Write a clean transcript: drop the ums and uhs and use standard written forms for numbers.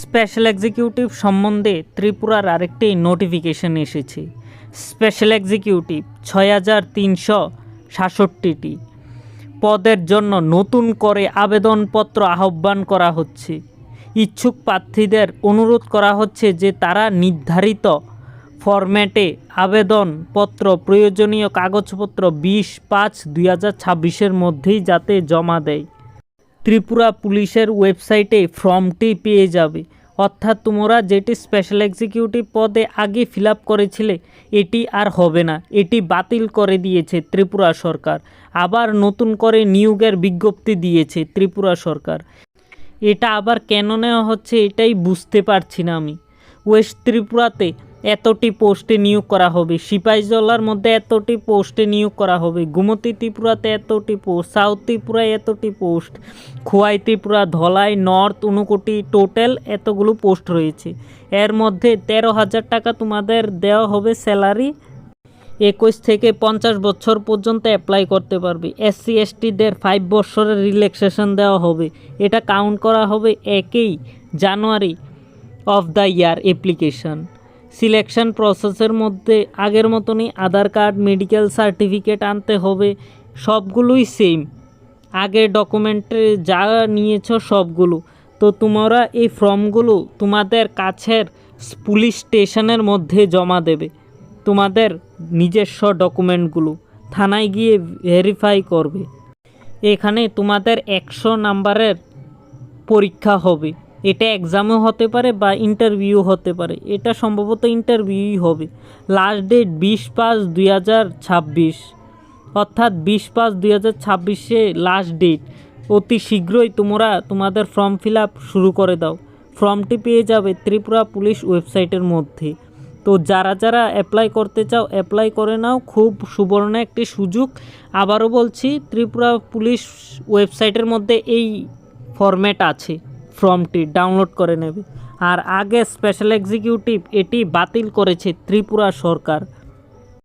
Special executive সম্বন্ধে ত্রিপুরার আরেকটি নোটিফিকেশন এসেছে। স্পেশাল এক্সিকিউটিভ ৬,৩৬৭টি পদের জন্য নতুন করে আবেদনপত্র আহ্বান করা হচ্ছে। ইচ্ছুক প্রার্থীদের অনুরোধ করা হচ্ছে যে তারা নির্ধারিত ফরম্যাটে আবেদনপত্র প্রয়োজনীয় কাগজপত্র ২০/৫/২০২৬ মধ্যেই যাতে জমা দেয়। ত্রিপুরা পুলিশের ওয়েবসাইটে ফর্মটি পেয়ে যাবে। অর্থাৎ তোমরা যেটি স্পেশাল এক্সিকিউটিভ পদে আগে ফিল আপ করেছিলে এটি আর হবে না, এটি বাতিল করে দিয়েছে ত্রিপুরা সরকার। আবার নতুন করে নিয়োগের বিজ্ঞপ্তি দিয়েছে ত্রিপুরা সরকার। এটা আবার কেন নেওয়া হচ্ছে এটাই বুঝতে পারছি না আমি। ওয়েস্ট ত্রিপুরাতে এতটি পোস্টে নিয়োগ করা হবে, সিপাহীজলার মধ্যে এতটি পোস্টে নিয়োগ করা হবে, গোমতী ত্রিপুরাতে এতটি পোস্ট, সাউথ ত্রিপুরায় এতটি post, Khowai Tripura, Dhalai, north, Unakoti, total এতগুলো পোস্ট রয়েছে। এর মধ্যে 13,000 টাকা তোমাদের দেওয়া হবে স্যালারি। 21 থেকে 50 বছর পর্যন্ত অ্যাপ্লাই করতে পারবে। SC STদের 5 বছরের রিল্যাক্সেশন দেওয়া হবে। এটা কাউন্ট করা হবে 1 জানুয়ারি of the year application. Selection প্রসেসের মধ্যে আগের মতনই আধার কার্ড, মেডিকেল সার্টিফিকেট আনতে হবে, সবগুলোই সেম, আগে ডকুমেন্টে যা নিয়েছ সবগুলো। তো তোমরা এই ফর্মগুলো তোমাদের কাছের পুলিশ স্টেশনের মধ্যে জমা দেবে, তোমাদের নিজস্ব ডকুমেন্টগুলো থানায় গিয়ে ভেরিফাই করবে। এখানে তোমাদের 100 নাম্বারের পরীক্ষা হবে। এটা এক্সামও হতে পারে বা ইন্টারভিউ হতে পারে, এটা সম্ভবত ইন্টারভিউই হবে। লাস্ট ডেট 20/5/2026, অর্থাৎ 20/5/2026 লাস্ট ডেট। অতি শীঘ্রই তোমরা তোমাদের ফর্ম ফিল আপ শুরু করে দাও। ফর্মটি পেয়ে যাবে ত্রিপুরা পুলিশ ওয়েবসাইটের মধ্যে। তো যারা যারা অ্যাপ্লাই করতে চাও অ্যাপ্লাই করে নাও, খুব সুবর্ণ একটি সুযোগ। আবারও বলছি, ত্রিপুরা পুলিশ ওয়েবসাইটের মধ্যে এই ফরম্যাট আছে, ফর্মটি ডাউনলোড করে নেবে। আর আগে স্পেশাল এক্সিকিউটিভ এটি বাতিল করেছে ত্রিপুরা সরকার।